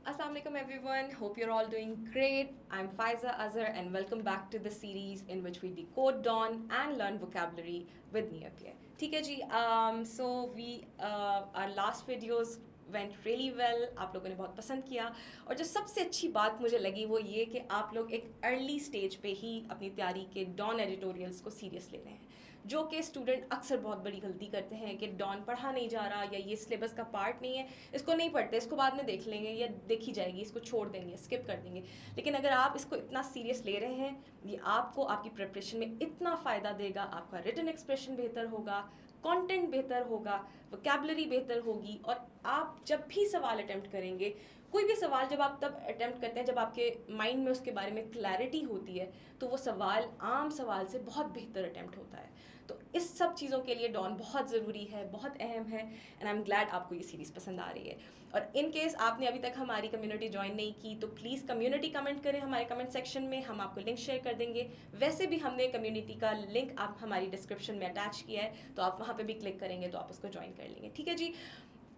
Assalamualaikum everyone. Hope you're all doing great. I'm Faiza Azhar and welcome back to the series in which we decode dawn and learn vocabulary with Neoclear. ठीक है जी. So we our last videos went really well. आप लोगों ने बहुत पसंद किया और जो सबसे अच्छी बात मुझे लगी वो ये कि आप लोग एक अर्ली स्टेज पे ही अपनी तैयारी के डॉन एडिटोरियल्स को सीरियस ले रहे हैं, जो कि स्टूडेंट अक्सर बहुत बड़ी गलती करते हैं कि डॉन पढ़ा नहीं जा रहा या ये सिलेबस का पार्ट नहीं है, इसको नहीं पढ़ते, इसको बाद में देख लेंगे या देखी जाएगी, इसको छोड़ देंगे, स्किप कर देंगे. लेकिन अगर आप इसको इतना सीरियस ले रहे हैं, ये आपको आपकी प्रिपरेशन में इतना फ़ायदा देगा. आपका रिटन एक्सप्रेशन बेहतर होगा, कंटेंट बेहतर होगा, वोकैबुलरी बेहतर होगी. और आप जब भी सवाल अटेम्प्ट करेंगे, कोई भी सवाल जब आप तब अटेम्प्ट करते हैं जब आपके माइंड में उसके बारे में क्लैरिटी होती है, तो वो सवाल आम सवाल से बहुत बेहतर अटेम्प्ट होता है. तो इस सब चीज़ों के लिए डॉन बहुत ज़रूरी है, बहुत अहम है. एंड आई एम ग्लैड आपको ये सीरीज़ पसंद आ रही है. और इन केस आपने अभी तक हमारी कम्युनिटी ज्वाइन नहीं की तो प्लीज़ कम्युनिटी कमेंट करें हमारे कमेंट सेक्शन में, हम आपको लिंक शेयर कर देंगे. वैसे भी हमने कम्युनिटी का लिंक आप हमारी डिस्क्रिप्शन में अटैच किया है, तो आप वहाँ पर भी क्लिक करेंगे तो आप उसको ज्वाइन कर लेंगे. ठीक है जी.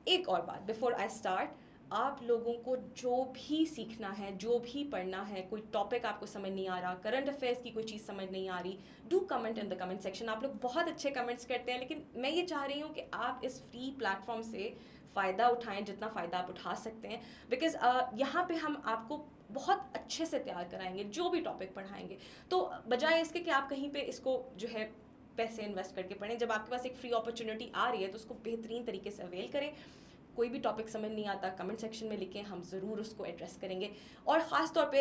एक और बात बिफोर आई स्टार्ट, आप लोगों को जो भी सीखना है, जो भी पढ़ना है, कोई टॉपिक आपको समझ नहीं आ रहा, करंट अफेयर्स की कोई चीज़ समझ नहीं आ रही, do comment in the comment section. आप लोग बहुत अच्छे कमेंट्स करते हैं, लेकिन मैं ये चाह रही हूँ कि आप इस फ्री प्लेटफॉर्म से फ़ायदा उठाएं जितना फ़ायदा आप उठा सकते हैं. बिकॉज यहाँ पे हम आपको बहुत अच्छे से तैयार कराएंगे जो भी टॉपिक पढ़ाएंगे. तो बजाय इसके कि आप कहीं पे इसको जो है पैसे इन्वेस्ट करके पढ़ें, जब आपके पास एक फ्री अपॉर्चुनिटी आ रही है तो उसको बेहतरीन तरीके से अवेल करें. कोई भी टॉपिक समझ नहीं आता कमेंट सेक्शन में लिखें, हम ज़रूर उसको एड्रेस करेंगे. और ख़ास तौर पे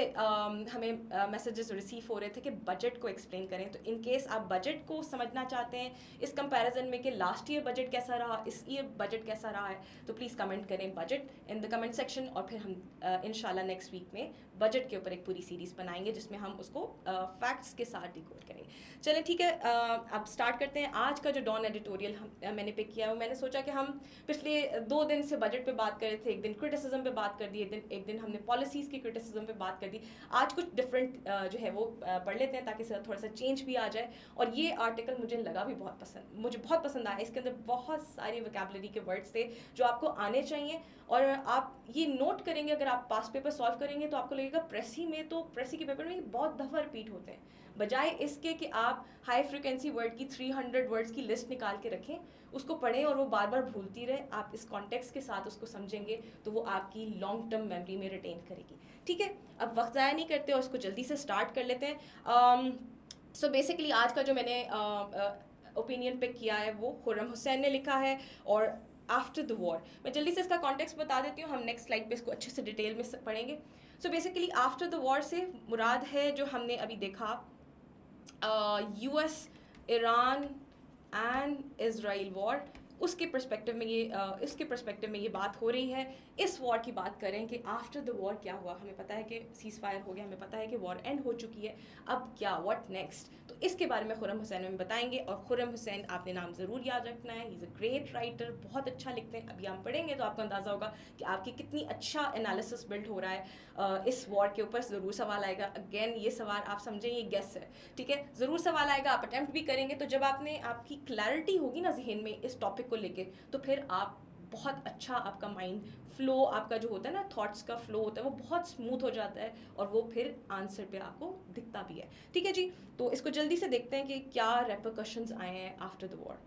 हमें मैसेजेस रिसीव हो रहे थे कि बजट को एक्सप्लेन करें. तो इन केस आप बजट को समझना चाहते हैं इस कंपैरिजन में कि लास्ट ईयर बजट कैसा रहा, इस ईयर बजट कैसा रहा है, तो प्लीज़ कमेंट करें budget in the comment section. और फिर हम इंशाल्लाह नेक्स्ट वीक में बजट के ऊपर एक पूरी सीरीज़ बनाएंगे जिसमें हम उसको फैक्ट्स के साथ डिकोड करेंगे. चलें ठीक है, अब स्टार्ट करते हैं. आज का जो डॉन एडिटोरियल मैंने पिक किया है, मैंने सोचा कि हम पिछले 2 दिन से बजट पे बात कर रहे थे, एक दिन क्रिटिसिज्म पे बात कर दी, एक दिन हमने पॉलिसीज़ की क्रिटिसिज्म पे बात कर दी. आज कुछ डिफरेंट जो है वो पढ़ लेते हैं ताकि थोड़ा सा चेंज भी आ जाए. और ये आर्टिकल मुझे लगा भी मुझे बहुत पसंद आया. इसके अंदर बहुत सारी वोकैबुलरी के वर्ड्स थे जो आपको आने चाहिए. और आप ये नोट करेंगे, अगर आप पास पेपर सॉल्व करेंगे तो आपको लगेगा प्रेसी के पेपर में बहुत दफ़ा रिपीट होते हैं. बजाय इसके कि आप हाई फ्रिक्वेंसी वर्ड की 300 वर्ड्स की लिस्ट निकाल के रखें, उसको पढ़ें और वो बार बार भूलती रहे, आप इस कॉन्टेक्स्ट के साथ उसको समझेंगे तो वो आपकी लॉन्ग टर्म मेमोरी में रिटेन करेगी. ठीक है, अब वक्त ज़ाया नहीं करते और उसको जल्दी से स्टार्ट कर लेते हैं. सो बेसिकली आज का जो मैंने ओपिनियन पिक किया है वो खुर्रम हुसैन ने लिखा है. और आफ्टर द वॉर, मैं जल्दी से इसका कॉन्टेक्स्ट बता देती हूँ, हम नेक्स्ट स्लाइड पे इसको अच्छे से डिटेल में पढ़ेंगे. So basically after the war से मुराद है जो हमने अभी देखा US Iran and Israel war, उसके पर्सपेक्टिव में ये बात हो रही है. इस वॉर की बात करें कि आफ्टर द वॉर क्या हुआ. हमें पता है कि सीज़ फायर हो गया, हमें पता है कि वॉर एंड हो चुकी है, अब क्या, व्हाट नेक्स्ट. तो इसके बारे में खुर्रम हुसैन में बताएंगे. और खुर्रम हुसैन आपने नाम ज़रूर याद रखना है, he is a great writer, बहुत अच्छा लिखते हैं. अभी हम पढ़ेंगे तो आपको अंदाज़ा होगा कि आपकी कितनी अच्छा एनालिसिस बिल्ड हो रहा है इस वॉर के ऊपर. ज़रूर सवाल आएगा. अगेन ये सवाल आप समझें ये गेस है, ठीक है, ज़रूर सवाल आएगा, आप अटैम्प्ट भी करेंगे. तो जब आपकी क्लैरिटी होगी ना जहन में इस टॉपिक को लेके, तो फिर आप बहुत अच्छा, आपका माइंड फ्लो, आपका जो होता है ना थॉट्स का फ्लो होता है, वो बहुत स्मूथ हो जाता है और वो फिर आंसर पे आपको दिखता भी है. ठीक है जी, तो इसको जल्दी से देखते हैं कि क्या रेपरकशंस आए हैं after the war.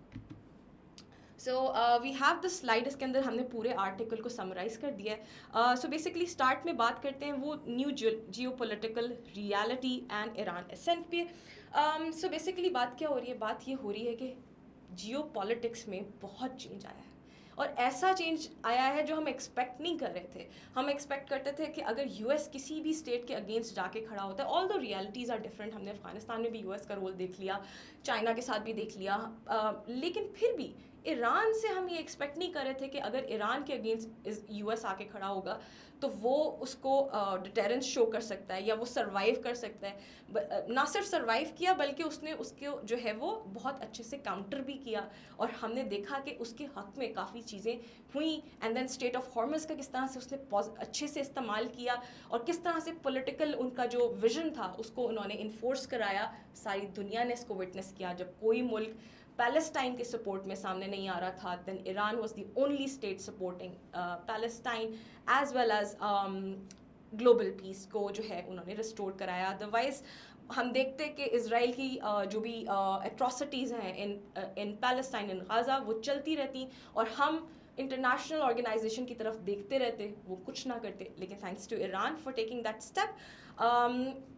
So we have the slide. इसके अंदर हमने पूरे आर्टिकल को समराइज़ कर दिया है. सो बेसिकली स्टार्ट में बात करते हैं वो new geopolitical reality and Iran ascent पे. सो बेसिकली बात क्या हो रही है, बात ये हो रही है कि जियोपॉलिटिक्स में बहुत चेंज आया है. और ऐसा चेंज आया है जो हम एक्सपेक्ट नहीं कर रहे थे. हम एक्सपेक्ट करते थे कि अगर यूएस किसी भी स्टेट के अगेंस्ट जाके खड़ा होता है, all the realities are different. हमने अफगानिस्तान में भी यूएस का रोल देख लिया, चाइना के साथ भी देख लिया, लेकिन फिर भी ईरान से हम ये एक्सपेक्ट नहीं कर रहे थे कि अगर ईरान के अगेंस्ट यूएस आके खड़ा होगा तो वो उसको डिटेरेंस शो कर सकता है या वो सर्वाइव कर सकता है. ना सिर्फ सर्वाइव किया बल्कि उसने उसके जो है वो बहुत अच्छे से काउंटर भी किया. और हमने देखा कि उसके हक़ में काफ़ी चीज़ें हुई. एंड देन स्टेट ऑफ हॉर्मस का किस तरह से उसने अच्छे से इस्तेमाल किया और किस तरह से पॉलिटिकल उनका जो विजन था उसको उन्होंने इन्फोर्स कराया. सारी दुनिया ने इसको विटनेस किया. जब कोई मुल्क पैलेस्टाइन के सपोर्ट में सामने नहीं आ रहा था, then Iran was the only state supporting Palestine as well as global peace को जो है उन्होंने रिस्टोर कराया. अदरवाइज हम देखते हैं कि इसराइल की जो भी एट्रॉसिटीज़ हैं इन पैलेस्टाइन इन गाज़ा वो चलती रहती और हम इंटरनेशनल ऑर्गेनाइजेशन की तरफ देखते रहते, वो कुछ ना करते. लेकिन thanks to Iran for taking that step,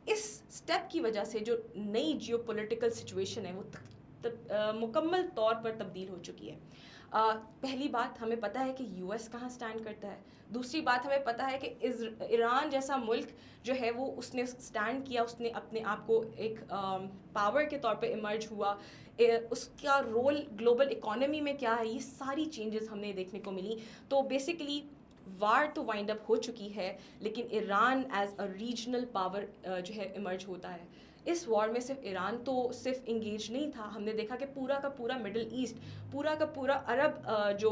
इस स्टेप की वजह से जो नई जियो पोलिटिकल सिचुएशन है वो मुकम्मल तौर पर तब्दील हो चुकी है. पहली बात, हमें पता है कि यूएस कहाँ स्टैंड करता है. दूसरी बात, हमें पता है कि ईरान जैसा मुल्क जो है वो उसने स्टैंड किया, उसने अपने आप को एक पावर के तौर पे इमर्ज हुआ. उसका रोल ग्लोबल इकोनॉमी में क्या है, ये सारी चेंजेस हमें देखने को मिली. तो बेसिकली वार तो वाइंड अप हो चुकी है, लेकिन Iran as a regional power जो है इमर्ज होता है. इस वॉर में सिर्फ ईरान तो सिर्फ इंगेज नहीं था, हमने देखा कि पूरा का पूरा मिडिल ईस्ट, पूरा का पूरा अरब जो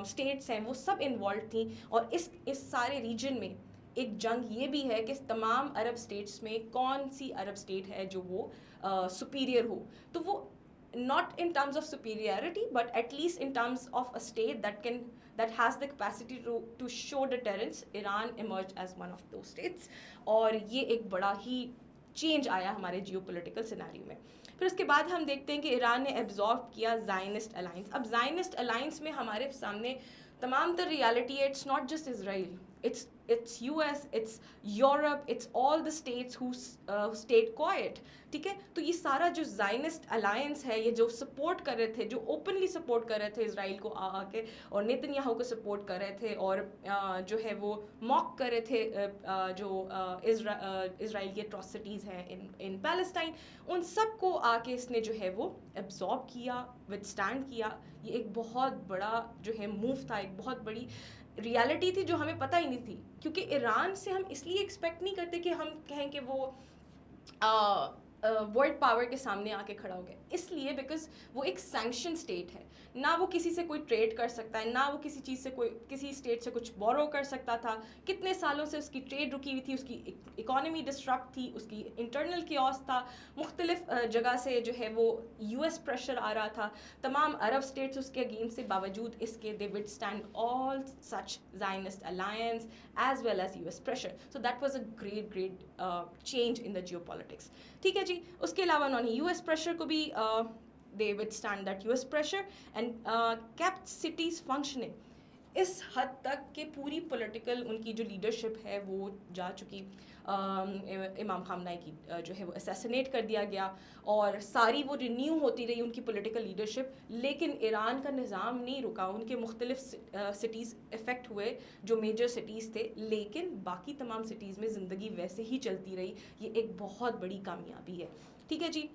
स्टेट्स हैं वो सब इन्वॉल्व थी. और इस सारे रीजन में एक जंग ये भी है कि तमाम अरब स्टेट्स में कौन सी अरब स्टेट है जो वो सुपीरियर हो. तो वो not in terms of superiority but at least in terms of a state that has the capacity to show deterrence. Iran emerged as one of those states और ये एक बड़ा ही चेंज आया हमारे जियोपॉलिटिकल सिनेरियो में. फिर उसके बाद हम देखते हैं कि ईरान ने एब्जॉर्ब किया ज़ायनिस्ट अलायंस. अब ज़ायनिस्ट अलायंस में हमारे सामने तमाम तर रियलिटी है. It's not just Israel, it's US, it's Europe, it's all the states who stayed quiet. ठीक है, तो ये सारा जो ज़ायनिस्ट अलायंस है, ये जो सपोर्ट कर रहे थे, जो ओपनली सपोर्ट कर रहे थे इसराइल को आके और नेतन्याहू को सपोर्ट कर रहे थे और जो है वो मॉक कर रहे थे जो इसराइल की एट्रॉसिटीज़ हैं इन पैलेस्टाइन, उन सब को आके इसने जो है वो एब्जॉर्ब किया, विदस्टैंड किया. ये एक बहुत बड़ा जो है मूव था, एक बहुत बड़ी रियलिटी थी जो हमें पता ही नहीं थी. क्योंकि ईरान से हम इसलिए एक्सपेक्ट नहीं करते कि हम कहें कि वो वर्ल्ड पावर के सामने आके खड़ा हो गया, इसलिए बिकॉज वो एक सैंक्शन स्टेट है. ना वो किसी से कोई ट्रेड कर सकता है, ना वो किसी चीज़ से किसी स्टेट से कुछ बोरो कर सकता था. कितने सालों से उसकी ट्रेड रुकी हुई थी, उसकी इकोनॉमी डिस्ट्रप्ट थी, उसकी इंटरनल कियोस था. मुख्तलिफ जगह से जो है वो यूएस प्रेशर आ रहा था. तमाम अरब स्टेट्स उसके अगेंस्ट से, बावजूद इसके they withstand all such Zionist alliance as well as US pressure. So that was a great change in the geopolitics. ठीक है जी. उसके अलावा उन्होंने यूएस प्रेशर को भी they withstand that US pressure and kept cities functioning. इस हद तक कि पूरी पॉलिटिकल उनकी जो लीडरशिप है वो जा चुकी. इमाम खामनाई की जो है वो असैसिनेट कर दिया गया और सारी वो रिन्यू होती रही उनकी पॉलिटिकल लीडरशिप. लेकिन ईरान का निज़ाम नहीं रुका. उनके मुख्तलिफ सिटीज़ इफ़ेक्ट हुए जो मेजर सिटीज़ थे, लेकिन बाकी तमाम सिटीज़ में ज़िंदगी वैसे ही चलती रही. ये एक बहुत बड़ी कामयाबी है. ठीक है जी.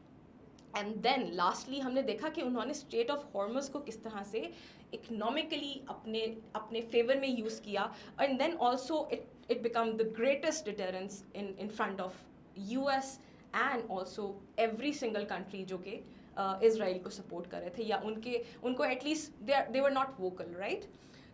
एंड देन लास्टली हमने देखा कि उन्होंने स्ट्रेट ऑफ हॉर्मस को किस तरह से इकनॉमिकली अपने फेवर में यूज़ किया. And then also it become the greatest deterrence in front of US and also every single country जो कि इसराइल को सपोर्ट कर रहे थे या उनको at least they were not vocal, right.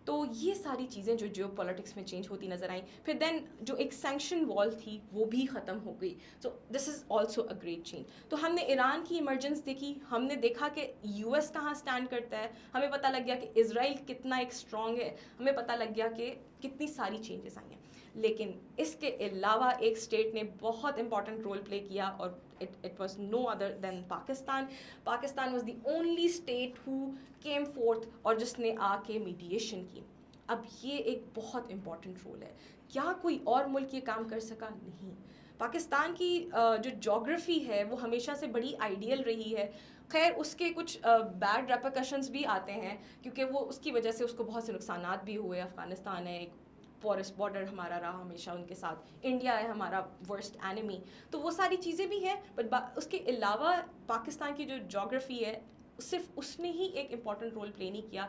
तो ये सारी चीज़ें जो जियो पॉलिटिक्स में चेंज होती नज़र आई. फिर देन जो एक सैंक्शन वॉल थी वो भी ख़त्म हो गई. So this is also a great change. तो हमने ईरान की इमरजेंस देखी, हमने देखा कि यूएस कहाँ स्टैंड करता है, हमें पता लग गया कि इसराइल कितना एक स्ट्रॉन्ग है, हमें पता लग गया कि कितनी सारी चेंजेस आई हैं. लेकिन इसके अलावा एक स्टेट ने बहुत इंपॉर्टेंट रोल प्ले किया और it was no other than Pakistan. Pakistan was the only state who came forth और जिसने आके मीडिएशन की. अब ये एक बहुत इंपॉर्टेंट रोल है. क्या कोई और मुल्क ये काम कर सका? नहीं. पाकिस्तान की जो जोग्राफ़ी है वो हमेशा से बड़ी आइडियल रही है. खैर उसके कुछ बैड रेपरकशंस भी आते हैं क्योंकि वो उसकी वजह से उसको बहुत से नुकसानात भी हुए. अफ़गानिस्तान है, एक पोरस बॉर्डर हमारा रहा हमेशा उनके साथ, इंडिया है हमारा वर्स्ट एनिमी. तो वो सारी चीज़ें भी हैं. बट उसके अलावा पाकिस्तान की जो जोग्राफ़ी है सिर्फ उसने ही एक इम्पॉर्टेंट रोल प्ले नहीं किया.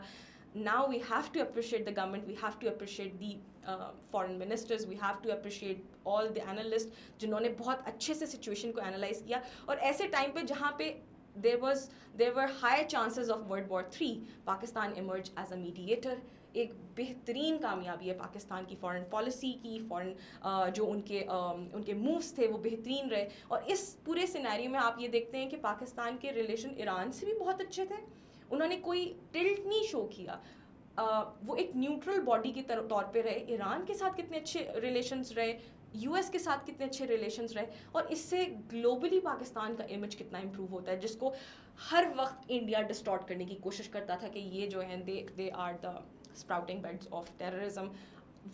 Now we have to appreciate the government, we have to appreciate the foreign ministers, we have to appreciate all the analyst जिन्होंने बहुत अच्छे से सिचुएशन को एनालाइज किया. और ऐसे टाइम पे जहाँ पे there were high chances of World War III, Pakistan emerged as a mediator. एक बेहतरीन कामयाबी है पाकिस्तान की फॉरेन पॉलिसी की, फॉरेन जो उनके मूव्स थे वो बेहतरीन रहे। और इस पूरे सिनेरियो में आप ये देखते हैं कि पाकिस्तान के रिलेशन ईरान से भी बहुत अच्छे थे, उन्होंने कोई टिल्ट नहीं शो किया। वो एक न्यूट्रल बॉडी के तौर पे रहे। ईरान के साथ कितने अच्छे रिलेशंस रहे, यूएस के साथ कितने अच्छे रिलेशंस रहे, और इससे ग्लोबली पाकिस्तान का इमेज कितना इंप्रूव होता है, जिसको हर वक्त इंडिया डिस्टॉर्ट करने की कोशिश करता था कि ये जो है they are the sprouting beds of terrorism.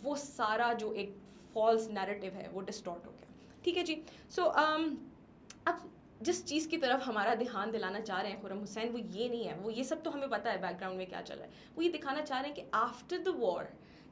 वो सारा जो एक फॉल्स नैरेटिव है वो डिस्टॉर्ट हो गया। ठीक है जी। सो अब जिस चीज़ की तरफ हमारा ध्यान दिलाना चाह रहे हैं खुर्रम हुसैन, वो ये नहीं है, वो ये सब तो हमें पता है बैकग्राउंड में क्या चल रहा है। वो ये दिखाना चाह रहे हैं कि आफ्टर द वॉर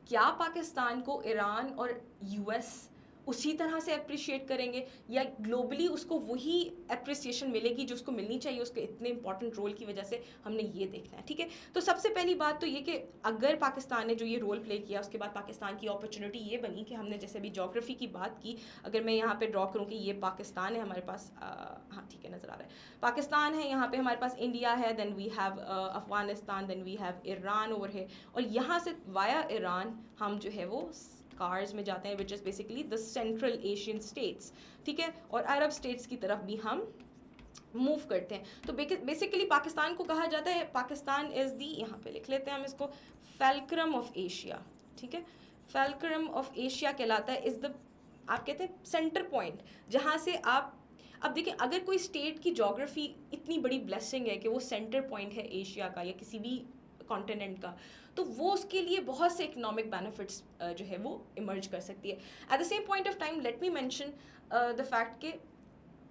क्या पाकिस्तान को ईरान और यूएस उसी तरह से अप्रिशिएट करेंगे, या ग्लोबली उसको वही अप्रिसिएशन मिलेगी जो उसको मिलनी चाहिए उसके इतने इंपॉर्टेंट रोल की वजह से। हमने ये देखना है। ठीक है, तो सबसे पहली बात तो ये कि अगर पाकिस्तान ने जो ये रोल प्ले किया, उसके बाद पाकिस्तान की अपॉर्चुनिटी ये बनी कि हमने जैसे अभी जोग्राफी की बात की, अगर मैं यहाँ पे ड्रॉ करूँ कि ये पाकिस्तान है हमारे पास, हाँ ठीक है नज़र आ रहा है, पाकिस्तान है, यहाँ पे हमारे पास इंडिया है, then we have Afghanistan, then we have Iran over है, और यहाँ से वाया ईरान हम जो है वो कार्स में जाते हैं, which is basically the central Asian states. ठीक है, और अरब स्टेट्स की तरफ भी हम मूव करते हैं। तो बेसिकली पाकिस्तान को कहा जाता है, पाकिस्तान इज़ दी, यहाँ पे लिख लेते हैं हम इसको, फैल्क्रम ऑफ एशिया। ठीक है, फैल्क्रम ऑफ एशिया कहलाता है, इज़ द, आप कहते हैं सेंटर पॉइंट, जहाँ से आप, अब देखिए अगर कोई स्टेट की जोग्राफी इतनी बड़ी ब्लेसिंग है कि वो सेंटर पॉइंट है एशिया का या किसी भी कॉन्टिनेंट का, तो वो उसके लिए बहुत से इकोनॉमिक बेनिफिट्स जो है वो इमर्ज कर सकती है। At the same point of time let me mention the fact कि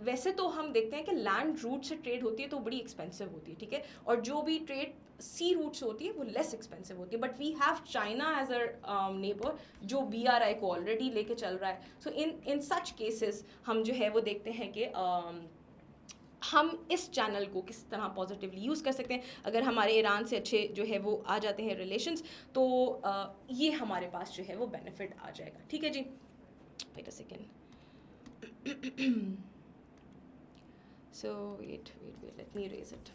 वैसे तो हम देखते हैं कि लैंड रूट से ट्रेड होती है तो बड़ी एक्सपेंसिव होती है, ठीक है, और जो भी ट्रेड सी रूट से होती है वो लेस एक्सपेंसिव होती है, but we have China as a neighbour जो BRI को ऑलरेडी लेके चल रहा है। सो इन सच केसेस हम जो है वो देखते हैं कि हम इस चैनल को किस तरह पॉजिटिवली यूज़ कर सकते हैं। अगर हमारे ईरान से अच्छे जो है वो आ जाते हैं रिलेशंस, तो ये हमारे पास जो है वो बेनिफिट आ जाएगा। ठीक है जी, wait a second, so wait let me raise it.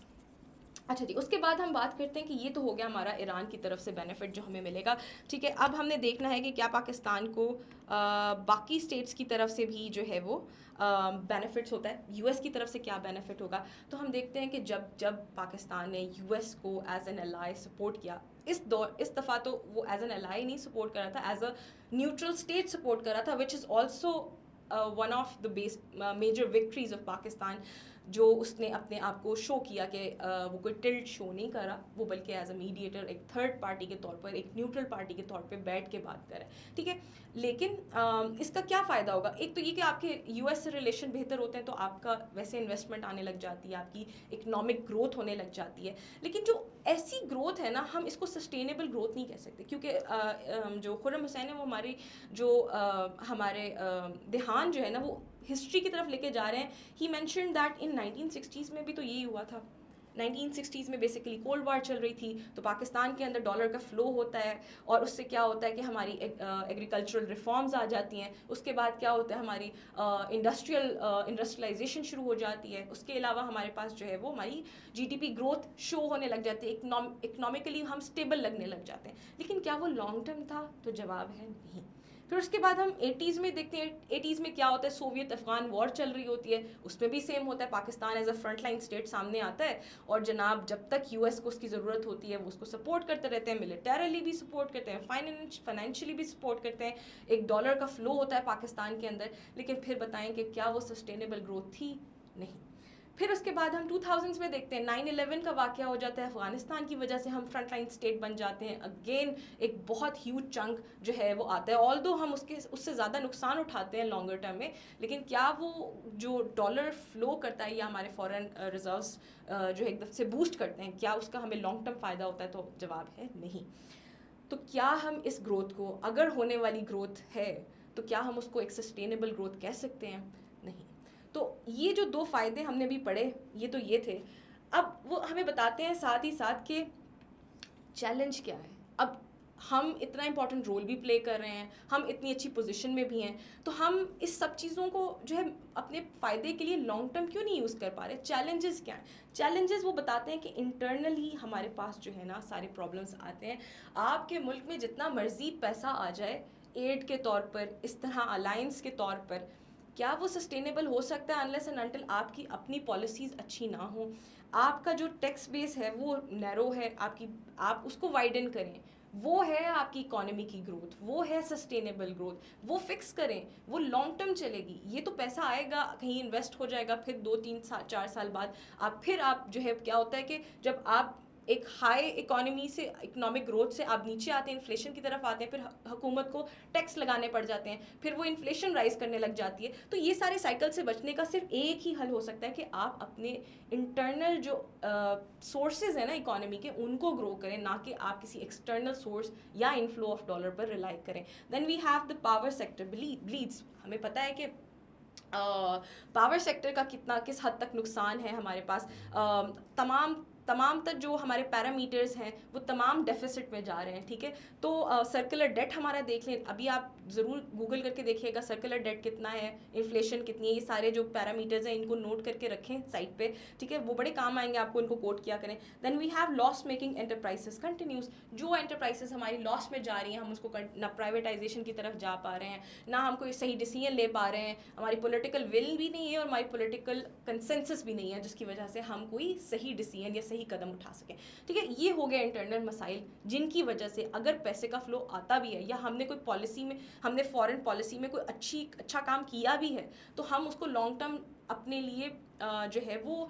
अच्छा जी, उसके बाद हम बात करते हैं कि ये तो हो गया हमारा ईरान की तरफ से बेनिफिट जो हमें मिलेगा। ठीक है, अब हमने देखना है कि क्या पाकिस्तान को बाकी स्टेट्स की तरफ से भी जो है वो बेनिफिट्स होता है, यूएस की तरफ से क्या बेनिफिट होगा। तो हम देखते हैं कि जब पाकिस्तान ने यूएस को एज एन एलाई सपोर्ट किया, इस दफ़ा तो वो एज एन एलाई नहीं सपोर्ट कर रहा था, as a neutral state support कर रहा था, which is also one of the major victories of Pakistan, जो उसने अपने आप को शो किया कि वो कोई टिल्ट शो नहीं कर रहा, वो बल्कि एज अ मीडिएटर एक थर्ड पार्टी के तौर पर, एक न्यूट्रल पार्टी के तौर पर बैठ के बात कर रहा है। ठीक है, लेकिन इसका क्या फ़ायदा होगा? एक तो ये कि आपके यूएस से रिलेशन बेहतर होते हैं तो आपका वैसे इन्वेस्टमेंट आने लग जाती है, आपकी इकनॉमिक ग्रोथ होने लग जाती है, लेकिन जो ऐसी ग्रोथ है ना, हम इसको सस्टेनेबल ग्रोथ नहीं कह सकते, क्योंकि जो खुर्रम हुसैन है वो हमारी जो हमारे ध्यान जो है ना वो हिस्ट्री की तरफ लेके जा रहे हैं। ही मैंशन दैट इन 1960s में भी तो यही हुआ था। 1960s में बेसिकली कोल्ड वार चल रही थी, तो पाकिस्तान के अंदर डॉलर का फ़्लो होता है, और उससे क्या होता है कि हमारी एग्रीकल्चरल रिफॉर्म्स आ जाती हैं। उसके बाद क्या होता है, हमारी इंडस्ट्रियलाइजेशन शुरू हो जाती है। उसके अलावा हमारे पास जो है वो हमारी GDP ग्रोथ शो होने लग जाती है, इकनॉमिकली हम स्टेबल लगने लग जाते हैं। लेकिन क्या वो लॉन्ग टर्म था? तो जवाब है नहीं। फिर उसके बाद हम 80s में देखते हैं, 80s में क्या होता है, सोवियत अफगान वॉर चल रही होती है, उसमें भी सेम होता है, Pakistan as a front line state सामने आता है, और जनाब जब तक यूएस को उसकी ज़रूरत होती है वो उसको सपोर्ट करते रहते हैं, मिलिटरली भी सपोर्ट करते हैं, फाइनेंशियली भी सपोर्ट करते हैं, एक डॉलर का फ्लो होता है पाकिस्तान के अंदर। लेकिन फिर बताएं कि क्या वो सस्टेनेबल ग्रोथ थी? नहीं। फिर उसके बाद हम 2000s में देखते हैं 9/11 का वाक़या हो जाता है, अफ़गानिस्तान की वजह से हम फ्रंट लाइन स्टेट बन जाते हैं। अगेन एक बहुत ह्यूज चंक जो है वो आता है, ऑल्दो हम उससे ज़्यादा नुकसान उठाते हैं लॉन्गर टर्म में, लेकिन क्या वो जो डॉलर फ्लो करता है या हमारे फॉरेन रिजर्व्स जो एकदम से बूस्ट करते हैं, क्या उसका हमें लॉन्ग टर्म फ़ायदा होता है? तो जवाब है नहीं। तो क्या हम इस ग्रोथ को, अगर होने वाली ग्रोथ है, तो क्या हम उसको एक सस्टेनेबल ग्रोथ कह सकते हैं? नहीं। तो ये जो दो फ़ायदे हमने भी पढ़े, ये तो ये थे। अब वो हमें बताते हैं साथ ही साथ कि चैलेंज क्या है। अब हम इतना इंपॉर्टेंट रोल भी प्ले कर रहे हैं, हम इतनी अच्छी पोजीशन में भी हैं, तो हम इस सब चीज़ों को जो है अपने फ़ायदे के लिए लॉन्ग टर्म क्यों नहीं यूज़ कर पा रहे? चैलेंजेस क्या हैं? चैलेंजेस वो बताते हैं कि इंटरनली हमारे पास जो है ना सारे प्रॉब्लम्स आते हैं। आपके मुल्क में जितना मर्जी पैसा आ जाए एड के तौर पर, इस तरह अलायंस के तौर पर, क्या वो सस्टेनेबल हो सकता है अनलेस एंड अनटिल आपकी अपनी पॉलिसीज़ अच्छी ना हो, आपका जो टैक्स बेस है वो नैरो है, आप उसको वाइडन करें, वो है आपकी इकोनॉमी की ग्रोथ, वो है सस्टेनेबल ग्रोथ, वो फिक्स करें, वो लॉन्ग टर्म चलेगी। ये तो पैसा आएगा कहीं इन्वेस्ट हो जाएगा, फिर 2 3 4 साल बाद आप जो है क्या होता है कि जब आप एक हाई इकोनॉमी से, इकोनॉमिक ग्रोथ से आप नीचे आते हैं, इन्फ्लेशन की तरफ आते हैं, फिर हुकूमत को टैक्स लगाने पड़ जाते हैं, फिर वो इन्फ्लेशन राइज करने लग जाती है। तो ये सारे साइकिल से बचने का सिर्फ एक ही हल हो सकता है कि आप अपने इंटरनल जो सोर्सेज हैं ना इकोनॉमी के, उनको ग्रो करें, ना कि आप किसी एक्सटर्नल सोर्स या इनफ्लो ऑफ डॉलर पर रिलाई करें। Then we have the power sector bleeds. हमें पता है कि पावर सेक्टर का किस हद तक नुकसान है हमारे पास। तमाम तक जो हमारे पैरामीटर्स हैं वो तमाम डेफिसिट में जा रहे हैं, ठीक है। तो सर्कुलर डेट हमारा देख लें, अभी आप ज़रूर गूगल करके देखिएगा सर्कुलर डेट कितना है, इन्फ्लेशन कितनी है, ये सारे जो पैरामीटर्स हैं इनको नोट करके रखें साइट पे, ठीक है, वो बड़े काम आएंगे आपको, इनको कोट किया करें। Then we have loss making enterprises continues. जो एंटरप्राइजेस हमारी लॉस में जा रही हैं, हम उसको ना प्राइवेटाइजेशन की तरफ जा पा रहे हैं, ना हम कोई सही डिसीजन ले पा रहे हैं, हमारी पॉलिटिकल विल भी नहीं है और हमारी पॉलिटिकल कंसेंसस भी नहीं है जिसकी वजह से हम कोई सही डिसीजन या सही कदम उठा सकें, ठीक है। ये हो गया इंटरनल मसाइल जिनकी वजह से अगर पैसे का फ्लो आता भी है या हमने कोई पॉलिसी में, हमने फॉरेन पॉलिसी में कोई अच्छा काम किया भी है, तो हम उसको लॉन्ग टर्म अपने लिए जो है वो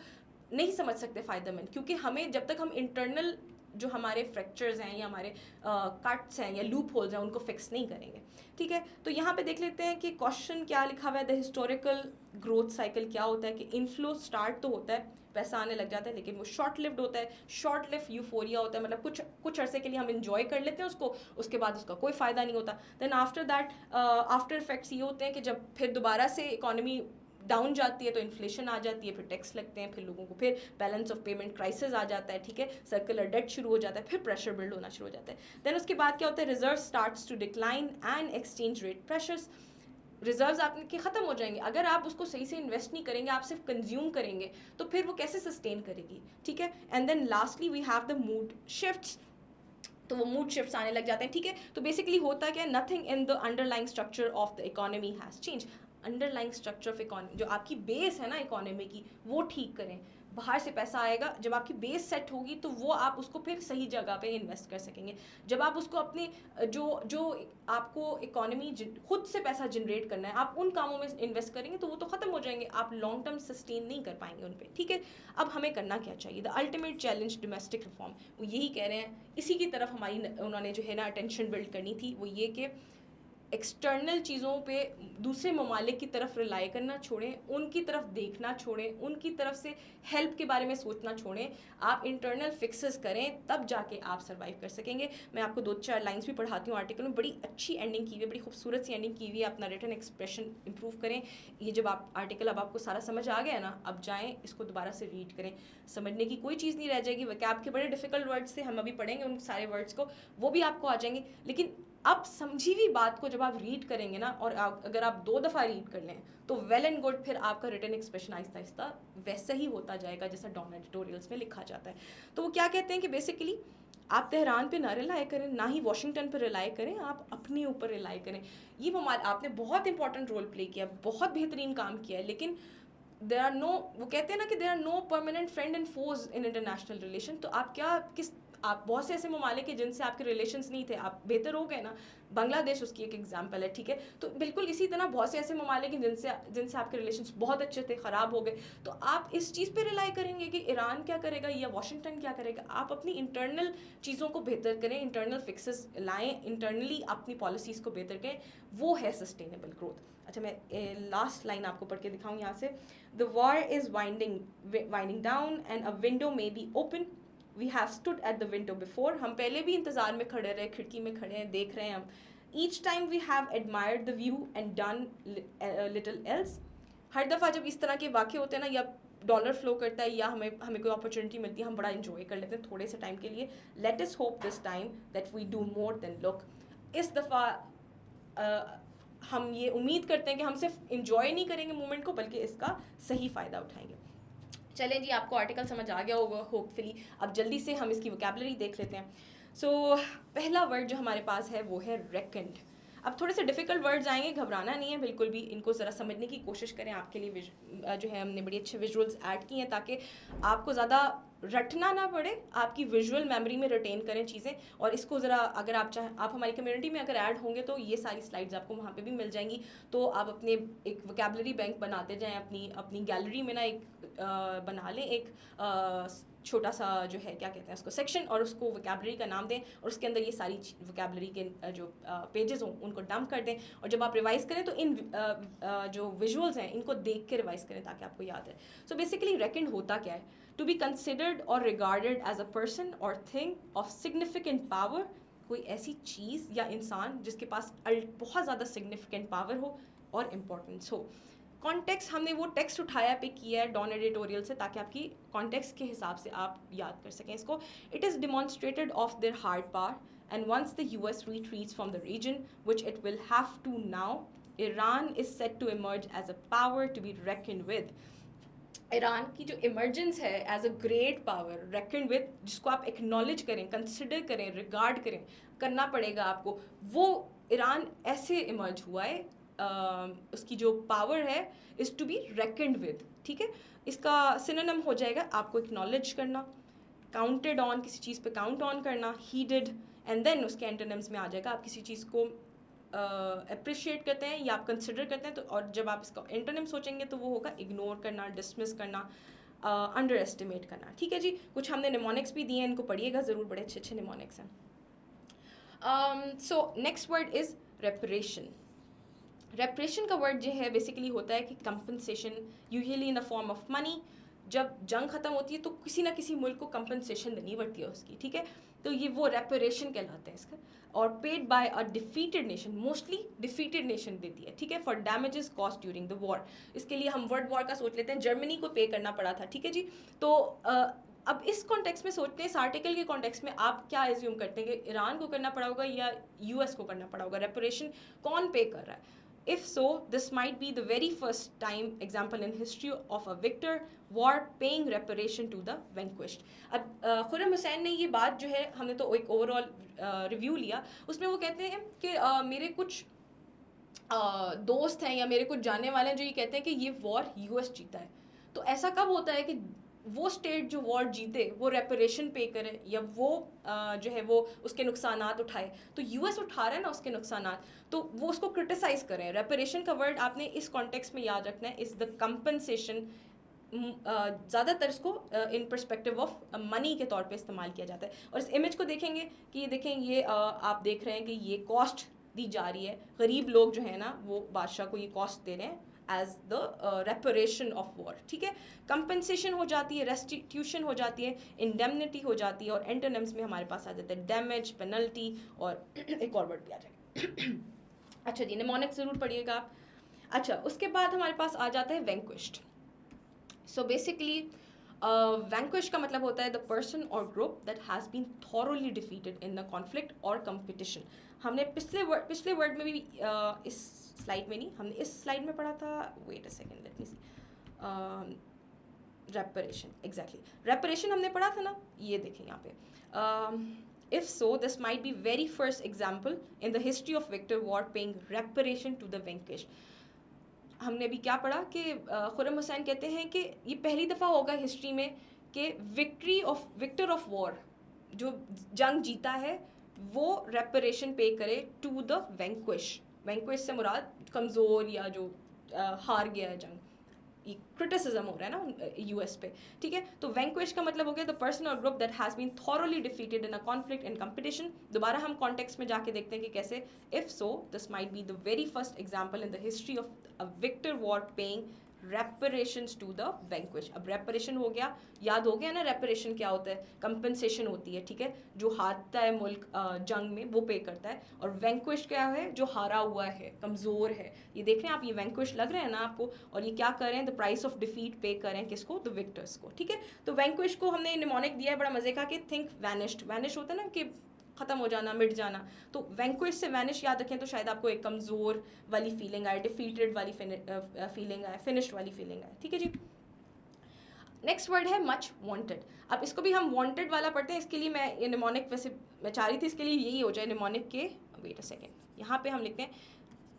नहीं समझ सकते फ़ायदेमंद, क्योंकि हमें जब तक हम इंटरनल जो हमारे फ्रैक्चर्स हैं या हमारे कट्स हैं या लूप होल्स हैं उनको फिक्स नहीं करेंगे, ठीक है। तो यहाँ पे देख लेते हैं कि क्वेश्चन क्या लिखा हुआ है, द हिस्टोरिकल ग्रोथ साइकिल क्या होता है कि इनफ्लो स्टार्ट तो होता है, पैसा आने लग जाता है, लेकिन वो शॉर्ट लिव्ड होता है, शॉर्ट लिव यूफोरिया होता है, मतलब कुछ अरसे के लिए हम इन्जॉय कर लेते हैं उसको, उसके बाद उसका कोई फ़ायदा नहीं होता। Then after that after effects ये होते हैं कि जब फिर दोबारा से इकोनॉमी डाउन जाती है तो इन्फ्लेशन आ जाती है, फिर टैक्स लगते हैं, फिर लोगों को फिर बैलेंस ऑफ पेमेंट क्राइसिस आ जाता है, ठीक है, सर्कुलर डेट शुरू हो जाता है, फिर प्रेशर बिल्ड होना शुरू हो जाता है। देन उसके बाद क्या होता है, reserve starts to decline and exchange rate pressures. Reserves आपके ख़त्म हो जाएंगे, अगर आप उसको सही से इन्वेस्ट नहीं करेंगे, आप सिर्फ कंज्यूम करेंगे, तो फिर वो कैसे सस्टेन करेगी, ठीक है। And then lastly we have the mood shifts, तो वो मूड शिफ्ट्स आने लग जाते हैं, ठीक है। तो बेसिकली होता क्या है, nothing in the underlying structure of the economy has change. Underlying structure of economy, जो आपकी बेस है ना इकोनॉमी की, वो ठीक करें। बाहर से पैसा आएगा, जब आपकी बेस सेट होगी तो वो आप उसको फिर सही जगह पे इन्वेस्ट कर सकेंगे। जब आप उसको अपने जो आपको इकोनॉमी खुद से पैसा जनरेट करना है, आप उन कामों में इन्वेस्ट करेंगे तो वो तो ख़त्म हो जाएंगे, आप लॉन्ग टर्म सस्टेन नहीं कर पाएंगे उन पर, ठीक है। अब हमें करना क्या चाहिए, the ultimate challenge domestic reform, वो यही कह रहे हैं, इसी की तरफ हमारी उन्होंने जो है ना अटेंशन बिल्ड करनी थी, वो ये कि एक्सटर्नल चीज़ों पे दूसरे ममालिक की तरफ रिलाई करना छोड़ें, उनकी तरफ देखना छोड़ें, उनकी तरफ से हेल्प के बारे में सोचना छोड़ें, आप इंटरनल फिक्सेस करें, तब जाके आप सर्वाइव कर सकेंगे। मैं आपको 2-4 लाइंस भी पढ़ाती हूँ आर्टिकल में, बड़ी अच्छी एंडिंग की हुई है, बड़ी खूबसूरत सी एंडिंग की हुई है। अपना रिटन एक्सप्रेशन इंप्रूव करें। ये जब आप आर्टिकल अब आपको सारा समझ आ गया ना, अब जाएँ इसको दोबारा से रीड करें, समझने की कोई चीज़ नहीं रह जाएगी। वोकैब के बड़े डिफ़िकल्ट वर्ड्स थे, हम अभी पढ़ेंगे उन सारे वर्ड्स को, वो भी आपको आ जाएंगे, लेकिन अब समझी हुई बात को जब आप रीड करेंगे ना, और अगर आप 2 दफ़ा रीड कर लें तो वेल एंड गुड, फिर आपका रिटन एक्सप्रेशन आहिस्ता आहिस्ता वैसा ही होता जाएगा जैसा डॉन एडिटोरियल्स में लिखा जाता है। तो वो क्या कहते हैं कि बेसिकली आप तेहरान पे ना रिलाई करें, ना ही वॉशिंगटन पर रिलाई करें, आप अपने ऊपर रिलाई करें। ये आपने बहुत इंपॉर्टेंट रोल प्ले किया, बहुत बेहतरीन काम किया है, लेकिन देर आर नो, वो कहते हैं ना कि there are no permanent friend and foes in international relation. तो आप आप बहुत से ऐसे ममालिक हैं जिनसे आपके रिलेशंस नहीं थे, आप बेहतर हो गए ना, बांग्लादेश उसकी एक एग्जांपल है, ठीक है। तो बिल्कुल इसी तरह बहुत से ऐसे ममालिक हैं जिनसे आपके रिलेशंस बहुत अच्छे थे, ख़राब हो गए। तो आप इस चीज़ पे रिलाई करेंगे कि ईरान क्या करेगा या वाशिंगटन क्या करेगा? आप अपनी इंटरनल चीज़ों को बेहतर करें, इंटरनल फिक्सेस लाएँ, इंटरनली अपनी पॉलिसीज़ को बेहतर करें, वो है सस्टेनेबल ग्रोथ। अच्छा, मैं लास्ट लाइन आपको पढ़ के दिखाऊँ यहाँ से, the war is winding down and a window may be open, we have stood at the window before, हम पहले भी इंतज़ार में खड़े रहे, खिड़की में खड़े हैं, देख रहे हैं हम। Each time we have admired the view and done little else, हर दफ़ा जब इस तरह के वाक़े होते हैं ना, या डॉलर फ्लो करता है या हमें हमें कोई अपॉर्चुनिटी मिलती है, हम बड़ा इन्जॉय कर लेते हैं थोड़े से टाइम के लिए. Let us hope this time that we do more than look. इस दफ़ा हम ये उम्मीद करते हैं कि हम सिर्फ इंजॉय नहीं करेंगे मोमेंट को, बल्कि इसका सही फ़ायदा उठाएंगे. चलें जी, आपको आर्टिकल समझ आ गया होगा होपफुली. अब जल्दी से हम इसकी वोकैबुलरी देख लेते हैं. सो पहला वर्ड जो हमारे पास है वो है रेकन्ड. अब थोड़े से डिफ़िकल्ट वर्ड्स आएंगे, घबराना नहीं है बिल्कुल भी. इनको ज़रा समझने की कोशिश करें. आपके लिए जो है हमने बड़ी अच्छे विजुअल्स ऐड किए हैं ताकि आपको ज़्यादा रटना ना पड़े, आपकी विजुअल मेमोरी में रिटेन करें चीज़ें. और इसको ज़रा अगर आप चाहें, आप हमारी कम्युनिटी में अगर ऐड होंगे तो ये सारी स्लाइड्स आपको वहाँ पे भी मिल जाएंगी. तो आप अपने एक वोकैबुलरी बैंक बनाते जाएं. अपनी गैलरी में ना एक बना लें एक छोटा सा जो है क्या कहते हैं उसको सेक्शन, और उसको वोकैबुलरी का नाम दें और उसके अंदर ये सारी वोकैबुलरी के जो पेजेस हों उनको डंप कर दें. और जब आप रिवाइज़ करें तो इन जो विजुअल्स हैं इनको देख के रिवाइज़ करें ताकि आपको याद है. सो बेसिकली रेकन्ड होता क्या है? टू बी कंसिडर्ड और रिगार्डेड एज अ पर्सन और थिंग ऑफ सिग्निफिकेंट पावर. कोई ऐसी चीज़ या इंसान जिसके पास बहुत ज़्यादा सिग्निफिकेंट पावर हो और इम्पोर्टेंस हो. कॉन्टेक्स्ट हमने वो टेक्स्ट उठाया पिक किया है डॉन एडिटोरियल से ताकि आपकी कॉन्टेक्स्ट के हिसाब से आप याद कर सकें इसको. It is demonstrated of their hard power and once the US retreats from the region which it will have to now, Iran is set to emerge as a power to be reckoned with. Iran की जो emergence है as a great power reckon with, जिसको आप acknowledge करें, consider करें, regard करें, करना पड़ेगा आपको. वो ईरान ऐसे इमर्ज हुआ है, उसकी जो पावर है इज़ टू बी रेकन्ड विद. ठीक है, इसका सिनोनिम हो जाएगा आपको एक्नॉलेज करना, काउंटेड ऑन, किसी चीज़ पे काउंट ऑन करना, हीडेड. एंड देन उसके एंटोनिम्स में आ जाएगा आप किसी चीज़ को अप्रिशिएट करते हैं या आप कंसिडर करते हैं. तो और जब आप इसका एंटोनिम सोचेंगे तो वो होगा इग्नोर करना, डिसमिस करना, अंडर एस्टिमेट करना. ठीक है जी, कुछ हमने निमोनिक्स भी दिए हैं, इनको पढ़िएगा ज़रूर, बड़े अच्छे अच्छे निमोनिक्स हैं. So next word is reparation. Reparation का वर्ड जो है बेसिकली होता है कि compensation, usually in the form of money. जब जंग ख़त्म होती है तो किसी ना किसी मुल्क को कंपनसेशन देनी पड़ती है उसकी. ठीक है, तो ये वो रेपरेशन कहलाते हैं इसका. और paid by a defeated nation, mostly defeated nation देती है. ठीक है, for damages cost during the war. इसके लिए हम वर्ल्ड वॉर का सोच लेते हैं, जर्मनी को पे करना पड़ा था. ठीक है जी, तो अब इस कॉन्टेक्स्ट में सोचते हैं, इस आर्टिकल के कॉन्टेक्स्ट में आप क्या एज्यूम करते हैं कि ईरान को करना पड़ा होगा या US को करना पड़ा होगा? रेपरेशन कौन पे कर रहा है? If so, this might be the very first time example in history of a victor war paying reparation to the vanquished. अब खुर्रम हुसैन ने ये बात जो है, हमने तो एक ओवरऑल रिव्यू लिया, उसमें वो कहते हैं कि मेरे कुछ दोस्त हैं या मेरे कुछ जानने वाले हैं जो ये कहते हैं कि ये वॉर US जीता है. तो ऐसा कब होता है कि वो स्टेट जो वॉर जीते वो रेपरेशन पे करे या वो जो है वो उसके नुकसानात उठाए. तो US उठा रहा है ना उसके नुकसानात, तो वो उसको क्रिटिसाइज़ करें. रेपरेशन का वर्ड आपने इस कॉन्टेक्स्ट में याद रखना है, इज़ द कंपनसेशन. ज़्यादातर इसको इन परस्पेक्टिव ऑफ मनी के तौर पे इस्तेमाल किया जाता है. और इस इमेज को देखेंगे कि ये देखें, ये आप देख रहे हैं कि ये कॉस्ट दी जा रही है. गरीब लोग जो है ना वो बादशाह को ये कॉस्ट दे रहे हैं as the reparation of war. ठीक है, कंपनसेशन हो जाती है, रेस्टिट्यूशन हो जाती है, इंडेमनिटी हो जाती है, और एंटोनिम्स में हमारे पास आ जाता है डैमेज, पेनल्टी, और एक और वर्ड भी आ जाएगा. अच्छा जी, निमोनिक्स ज़रूर पढ़िएगा आप. अच्छा, उसके बाद हमारे पास आ जाता है वैंक्विश्ड. सो बेसिकली वैंक्विश का मतलब होता है द पर्सन और group that has been thoroughly defeated in the conflict और कंपटिशन. हमने पिछले वर्ड में भी इस स्लाइड में नहीं, हमने इस स्लाइड में पढ़ा था, wait a second, let me see, reparation. Exactly, reparation हमने पढ़ा था ना, ये देखें यहाँ पे. If so, this might be very first example in the history of victor war paying reparation to the vanquished. हमने भी क्या पढ़ा कि खुर्रम हुसैन कहते हैं कि ये पहली दफ़ा होगा हिस्ट्री में कि विक्टर ऑफ वॉर, जो जंग जीता है, वो रेपरेशन पे करे टू द वैंक्विश. वैंक्विश से मुराद कमज़ोर या जो हार गया है जंग. ये क्रिटिसिज्म हो रहा है ना US पे. ठीक है, तो वैंक्विश का मतलब हो गया द पर्सन और group that has been thoroughly defeated in a conflict and competition. दोबारा हम कॉन्टेक्स्ट में जाके देखते हैं कि कैसे. If so, this might be the very first example in the history of a victor war paying reparations to the vanquished. अब reparation हो गया, याद हो गया ना reparation क्या होता है, compensation होती है, ठीक है, जो हारता है मुल्क जंग में वो पे करता है, और vanquished क्या है, जो हारा हुआ है, कमज़ोर है. ये देख रहे हैं आप, ये vanquished लग रहे हैं ना आपको, और ये क्या कर रहे हैं, the price of defeat पे कर रहे हैं किसको, the victors को, ठीक है. तो vanquished को हमने mnemonic दिया है बड़ा मज़े का कि think vanished. vanish होता है ना कि ख़त्म हो जाना, मिट जाना, तो वैंक्विश से वैनिश याद रखें तो शायद आपको एक कमज़ोर वाली फीलिंग आए, डिफीटेड वाली फीलिंग आए, फिनिश्ड वाली फीलिंग आए, ठीक है जी. नेक्स्ट वर्ड है मच वांटेड. अब इसको भी हम वांटेड वाला पढ़ते हैं, इसके लिए मैं ये निमोनिक वैसे मैं चाह रही थी इसके लिए यही हो जाए निमोनिक के. वेट अ सेकेंड, यहाँ पे हम लिखते हैं,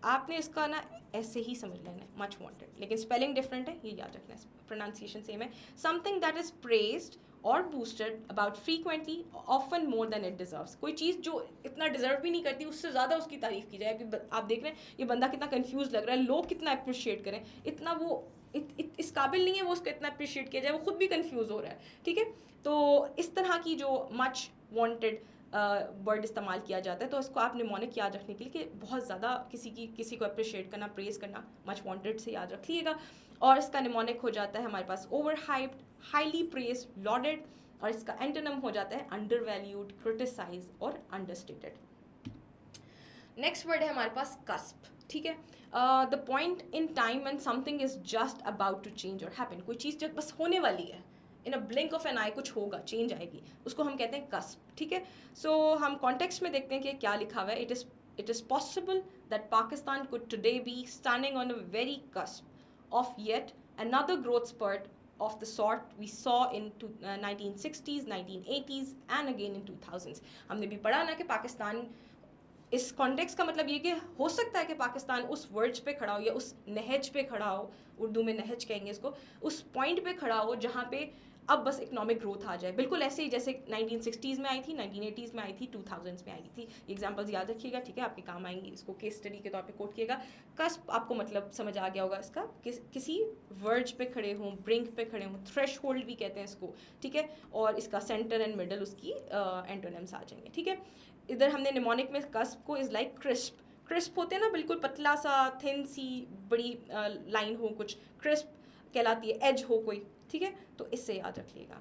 आपने इसका ना ऐसे ही समझ लेना है, मच वांटेड, लेकिन स्पेलिंग डिफरेंट है, ये याद रखना है, प्रोनाउंसिएशन सेम है. समथिंग दैट इज प्रेज्ड और boosted about frequently often more than it deserves. कोई चीज़ जो इतना डिजर्व भी नहीं करती उससे ज़्यादा उसकी तारीफ़ की जाए. अभी आप देख रहे हैं ये बंदा कितना कंफ्यूज लग रहा है, लोग कितना अप्रिशिएट करें, इतना वो इस काबिल नहीं है वो उसको इतना अप्रिशिएट किया जाए, वो खुद भी कंफ्यूज हो रहा है, ठीक है. तो इस तरह की जो मच वांटेड वर्ड इस्तेमाल किया जाता है, तो इसको आप निमोनिक याद रखने के लिए कि बहुत ज़्यादा किसी को अप्रिशिएट करना, प्रेज करना, मच वांटेड से याद रखिएगा. और इसका निमोनिक हो जाता है हमारे पास over hyped, highly praise, lauded, और इसका एंटोनिम हो जाता है अंडर वैल्यूड, क्रिटिसाइज और अंडरस्टेटेड. नेक्स्ट वर्ड है हमारे पास कस्प, ठीक है. The point in time when something is just about to change और हैपन. कोई चीज़ जब बस होने वाली है, in a blink of an eye कुछ होगा, चेंज आएगी, उसको हम कहते हैं कस्प, ठीक है. सो हम कॉन्टेक्स्ट में देखते हैं कि क्या लिखा हुआ है. It is possible that Pakistan could today be standing on a very cusp of yet another growth spurt of the sort we saw in 1960s, 1980s and again in 2000s. हमने भी पढ़ा ना कि पाकिस्तान, इस कॉन्टेक्स्ट का मतलब ये कि हो सकता है कि पाकिस्तान उस वर्ड्स पे खड़ा हो या उस नहज पे खड़ा हो, उर्दू में नहज कहेंगे इसको, उस पॉइंट पे खड़ा हो जहाँ पे अब बस इकोनॉमिक ग्रोथ आ जाए, बिल्कुल ऐसे ही जैसे 1960s में आई थी, 1980s में आई थी, 2000s में आई थी. ये एग्जांपल्स याद रखिएगा, ठीक है, आपके काम आएंगी, इसको केस स्टडी के तौर पे कोट किएगा. कस्प आपको मतलब समझ आ गया होगा इसका, किसी वर्ज पे खड़े हों, ब्रिंक पे खड़े हों, थ्रेश होल्ड भी कहते हैं इसको, ठीक है. और इसका सेंटर एंड मिडल उसकी एंटोनिम्स आ जाएंगे, ठीक है. इधर हमने निमोनिक में कस्प को इज़ लाइक क्रिस्प. क्रिस्प होते हैं ना, बिल्कुल पतला सा, थिन सी, बड़ी लाइन हो, कुछ क्रिस्प कहलाती है, एज हो कोई, ठीक है. तो इससे याद रखिएगा.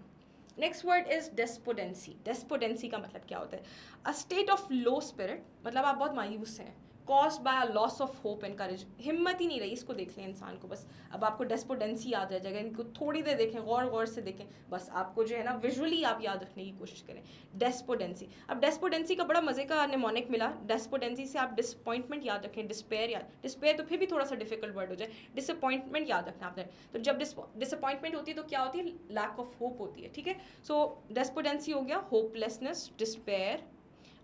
Next word is despondency. Despondency का मतलब क्या होता है, a state of low spirit, मतलब आप बहुत मायूस हैं, caused by a loss of hope and courage, हिम्मत ही नहीं रही, इसको देख लें इंसान को बस. अब आपको डेस्पोडेंसी याद रह जाएगा, इनको थोड़ी देर देखें, गौर से देखें, बस आपको जो है ना विजुअली आप याद रखने की कोशिश करें, डेस्पोडेंसी. अब डेस्पोडेंसी का बड़ा मज़े का निमोनिक मिला. डेस्पोडेंसी से आप डिसअपॉइंटमेंट याद रखें, डिस्पेयर तो फिर भी थोड़ा सा डिफिकल्ट वर्ड हो जाए, डिसअपॉइंटमेंट याद रखना आपने. तो जब डिसअपॉइंटमेंट होती है तो क्या होती है, लैक ऑफ होप होती है, ठीक है. सो डेस्पोडेंसी हो गया होपलेसनेस, डिस्पेयर,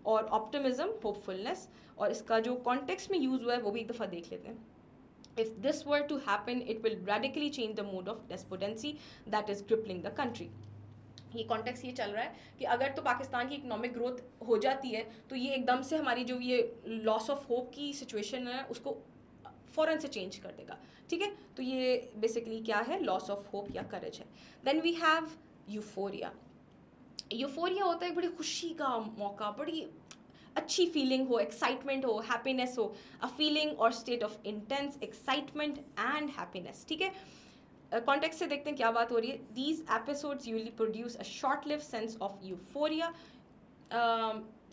और ऑप्टिमिज्म, होपफुलनेस. और इसका जो कॉन्टेक्स्ट में यूज़ हुआ है वो भी एक दफ़ा देख लेते हैं. If this were to happen, it will radically change the mode of despondency that is crippling the country. ये कॉन्टेक्स्ट ये चल रहा है कि अगर तो पाकिस्तान की इकोनॉमिक ग्रोथ हो जाती है तो ये एकदम से हमारी जो ये लॉस ऑफ होप की सिचुएशन है उसको फ़ौरन से चेंज कर देगा, ठीक है. तो ये बेसिकली क्या है, लॉस ऑफ होप या करेज है. Then we have euphoria. Euphoria होता है बड़ी खुशी का मौका, बड़ी अच्छी फीलिंग हो, एक्साइटमेंट हो, हैप्पीनेस हो, अ फीलिंग और state of intense excitement and happiness, ठीक है. कॉन्टेक्स्ट से देखते हैं क्या बात हो रही है. These episodes usually produce a short live sense of euphoria.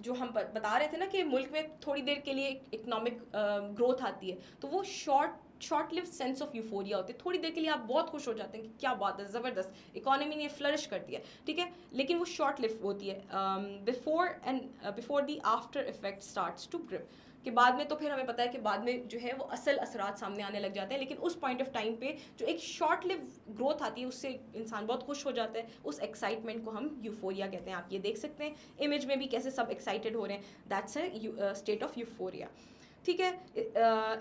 जो हम बता रहे थे ना कि मुल्क में थोड़ी देर के लिए इकोनॉमिक ग्रोथ आती है, तो वो short live sense of euphoria होती है. थोड़ी देर के लिए आप बहुत खुश हो जाते हैं कि क्या बात है, ज़बरदस्त, इकोनॉमी ने फ्लरिश कर दिया, ठीक है, लेकिन वो शॉर्ट लिव होती है. Before the after effect starts to grip, कि बाद में तो फिर हमें पता है कि बाद में जो है वो असल असरात सामने आने लग जाते हैं, लेकिन उस पॉइंट ऑफ टाइम पे जो एक शॉर्ट लिव ग्रोथ आती है उससे इंसान बहुत खुश हो जाता है. उस एक्साइटमेंट को हम यूफोरिया कहते हैं. आप ये देख सकते हैं इमेज में भी कैसे सब एक्साइटेड हो रहे हैं, that's a state of euphoria, ठीक है.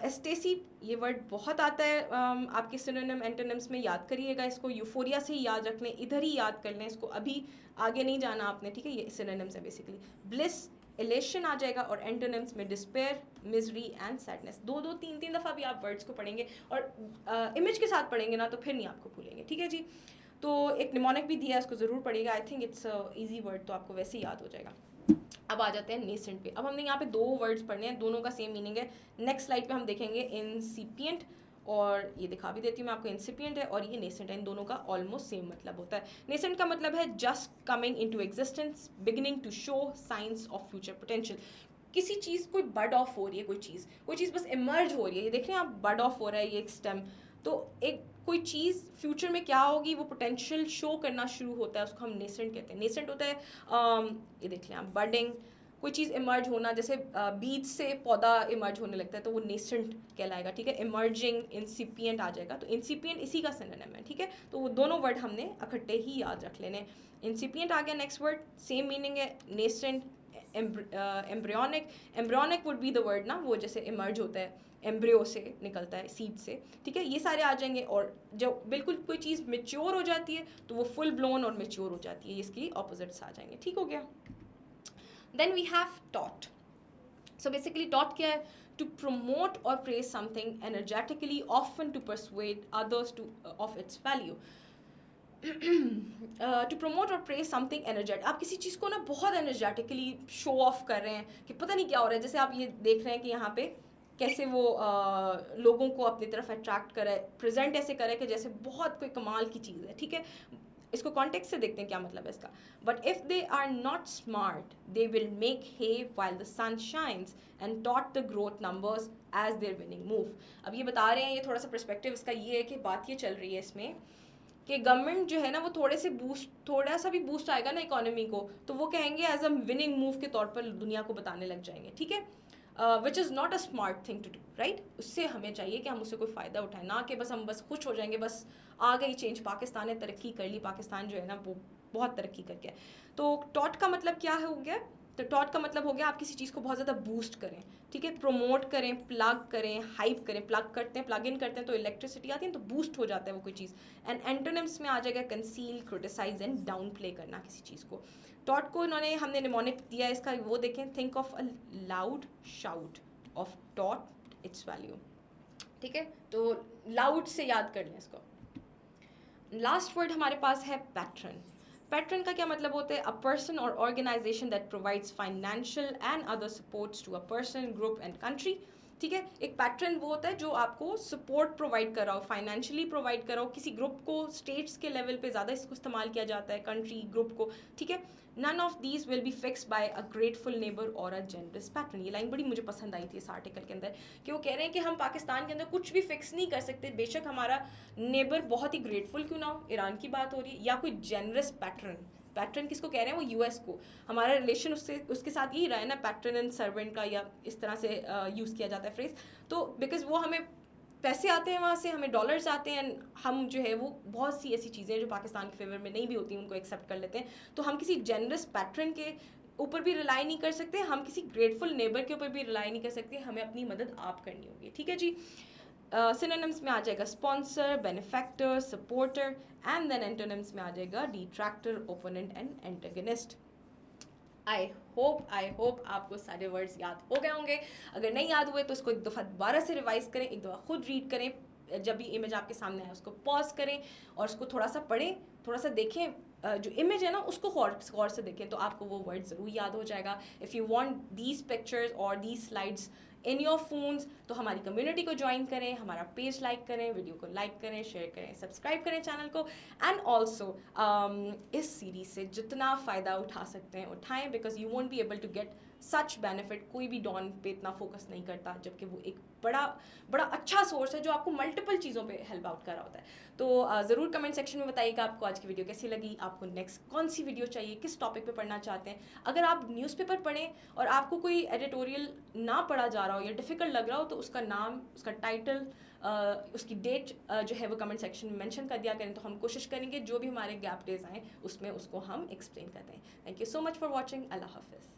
एस्टेसी, ये वर्ड बहुत आता है आपके सिनोनिम एंटोनिम्स में, याद करिएगा इसको, यूफोरिया से ही याद रख लें, इधर ही याद कर लें इसको, अभी आगे नहीं जाना आपने, ठीक है. ये सिनोनिम्स है बेसिकली. ब्लिस, एलेशन आ जाएगा, और एंटोनिम्स में डिस्पेयर, मिजरी एंड सैडनेस. दो तीन दफ़ा भी आप वर्ड्स को पढ़ेंगे और इमेज के साथ पढ़ेंगे ना तो फिर नहीं आपको भूलेंगे, ठीक है जी. तो एक निमोनिक भी दिया है, उसको ज़रूर पढ़िएगा. I think it's easy word, तो आपको वैसे ही याद हो जाएगा. अब आ जाते हैं नेसेंट पे. अब हमने यहाँ पे दो वर्ड्स पढ़ने हैं, दोनों का सेम मीनिंग है. नेक्स्ट स्लाइड पे हम देखेंगे इंसिपिएंट और ये दिखा भी देती हूँ मैं आपको, इंसिपिएंट है और ये नेसेंट है, इन दोनों का ऑलमोस्ट सेम मतलब होता है। नेसेंट का मतलब है just coming into existence, beginning to show science of future potential. किसी चीज़ कोई बड ऑफ हो रही है, कोई चीज़ बस इमर्ज हो रही है, ये देख रहे हैं आप, बड ऑफ हो रहा है ये एक स्टेम, तो एक कोई चीज़ फ्यूचर में क्या होगी वो पोटेंशियल शो करना शुरू होता है, उसको हम नेसेंट कहते हैं। नेसेंट होता है ये देख लें आप, बडिंग, कोई चीज़ इमर्ज होना, जैसे बीज से पौधा इमर्ज होने लगता है तो वो नेसेंट कहलाएगा, ठीक है। इमर्जिंग, इंसिपिएंट आ जाएगा, तो इंसिपिएंट इसी का सिनोनिम है, ठीक है। तो वो दोनों वर्ड हमने इकट्ठे ही याद रख लेने। इंसिपिएंट आ गया नेक्स्ट वर्ड, सेम मीनिंग है, nascent, embryonic. Embryonic would be the word ना, वो जैसे इमर्ज होता है, एम्ब्रियो से निकलता है, सीड से, ठीक है। ये सारे आ जाएंगे। और जब बिल्कुल कोई चीज़ मेच्योर हो जाती है तो वो फुल ब्लोन और मेच्योर हो जाती है, इसकी ऑपोजिट्स आ जाएंगे, ठीक हो गया। Then we have tout. So basically tout क्या है? To promote or praise something energetically, often to persuade others to of its value. To promote or praise something energetic, आप किसी चीज़ को ना बहुत एनर्जेटिकली शो ऑफ कर रहे हैं कि पता नहीं क्या हो रहा है। जैसे आप ये देख रहे हैं कि यहाँ पे कैसे वो लोगों को अपनी तरफ अट्रैक्ट करे, प्रेजेंट ऐसे करे कि जैसे बहुत कोई कमाल की चीज़ है, ठीक है। इसको कॉन्टेक्स्ट से देखते हैं क्या मतलब है इसका। But if they are not smart they will make hay while the sun shines and tout the growth numbers as their winning move. अब ये बता रहे हैं, ये थोड़ा सा पर्सपेक्टिव इसका ये है कि बात ये चल रही है इसमें कि गवर्नमेंट जो है ना वो थोड़ा सा भी बूस्ट आएगा ना इकोनॉमी को, तो वो कहेंगे एज अ विनिंग मूव के तौर पर दुनिया को बताने लग जाएंगे, ठीक है। Which is not a smart thing to do, right. उससे हमें चाहिए कि हम उससे कोई फ़ायदा उठाएं, ना कि बस हम बस खुश हो जाएंगे, बस आ गई चेंज, पाकिस्तान ने तरक्की कर ली, पाकिस्तान जो है ना वो बहुत तरक्की कर गया। तो टॉट का मतलब क्या हो गया? तो टॉट का मतलब हो गया आप किसी चीज़ को बहुत ज़्यादा बूस्ट करें, ठीक है, प्रमोट करें, प्लग करें, हाइप करें। प्लग करते हैं, प्लग इन करते हैं तो इलेक्ट्रिसिटी आती है, तो बूस्ट हो जाता है वो कोई चीज़। एंड एंटोनिम्स में आ जाएगा conceal, criticise and downplay करना किसी चीज़ को। टॉट को हमने निमोनिक दिया है इसका, वो देखें, think of a loud shout of taught it's value, ठीक है। तो लाउड से याद कर लें इसको। लास्ट वर्ड हमारे पास है पैट्रन। पैट्रन का क्या मतलब होता है? A person or organisation that provides financial and other supports to a person, group and country, ठीक है। एक पैट्रन वो होता है जो आपको सपोर्ट प्रोवाइड कर रहा हो, फाइनेंशियली प्रोवाइड कर रहा हो किसी ग्रुप को। स्टेट्स के लेवल पे ज़्यादा इसको इस्तेमाल किया जाता है, कंट्री, ग्रुप को, ठीक है। None of these will be fix by a grateful neighbour or a generous patron. ये लाइन बड़ी मुझे पसंद आई थी इस आर्टिकल के अंदर, कि वो कह रहे हैं कि हम पाकिस्तान के अंदर कुछ भी फिक्स नहीं कर सकते, बेशक हमारा नेबर बहुत ही ग्रेटफुल क्यों ना हो, ईरान की बात हो रही है, या कोई जनरस पैट्रन। पैट्रन किसको कह रहे हैं? वो यूएस को। हमारा रिलेशन उसके साथ यही रहा है ना, पैट्रन एंड सर्वेंट का, या इस तरह से यूज़ किया जाता है फ्रेज। तो बिकॉज वो हमें पैसे आते हैं वहाँ से, हमें डॉलर्स आते हैं, हम जो है वो बहुत सी ऐसी चीज़ें जो पाकिस्तान के फेवर में नहीं भी होती उनको एक्सेप्ट कर लेते हैं। तो हम किसी जनरस पैट्रन के ऊपर भी रिलाई नहीं कर सकते, हम किसी ग्रेटफुल नेबर के ऊपर भी रिलाई नहीं कर सकते, हमें अपनी मदद आप करनी होगी, ठीक है जी। सिनोनिम्स में आ जाएगा sponsor, benefactor, supporter, and then antonyms में आ जाएगा detractor, opponent and antagonist. I hope आपको सारे वर्ड्स याद हो गए होंगे। अगर नहीं याद हुए तो इसको एक दफ़ा दोबारा से रिवाइज करें, एक दफ़ा खुद रीड करें, जब भी इमेज आपके सामने आए उसको पॉज करें और उसको थोड़ा सा पढ़ें, थोड़ा सा देखें, जो इमेज है ना उसको गौर से देखें, तो आपको वो वर्ड ज़रूर याद हो जाएगा। If you want these pictures और these slides in your phones तो हमारी कम्युनिटी को ज्वाइन करें, हमारा पेज लाइक करें, वीडियो को लाइक करें, शेयर करें, सब्सक्राइब करें चैनल को। एंड ऑल्सो इस सीरीज से जितना फ़ायदा उठा सकते हैं उठाएं, because you won't be able to get such benefit. कोई भी डॉन पे इतना फोकस नहीं करता, जबकि वो एक बड़ा अच्छा सोर्स है जो आपको मल्टीपल चीज़ों पे हेल्प आउट कर रहा होता है। तो ज़रूर कमेंट सेक्शन में बताइएगा आपको आज की वीडियो कैसी लगी, आपको नेक्स्ट कौन सी वीडियो चाहिए, किस टॉपिक पे पढ़ना चाहते हैं। अगर आप न्यूज़पेपर पढ़ें और आपको कोई एडिटोरियल ना पढ़ा जा रहा हो या डिफ़िकल्ट लग रहा हो, तो उसका नाम, उसका टाइटल, उसकी डेट जो है वो कमेंट सेक्शन में मेंशन कर दिया करें, तो हम कोशिश करेंगे जो भी हमारे गैप डेज आएँ उसमें उसको हम एक्सप्लेन कर दें। Thank you so much for watching. अल्लाह हाफिज़।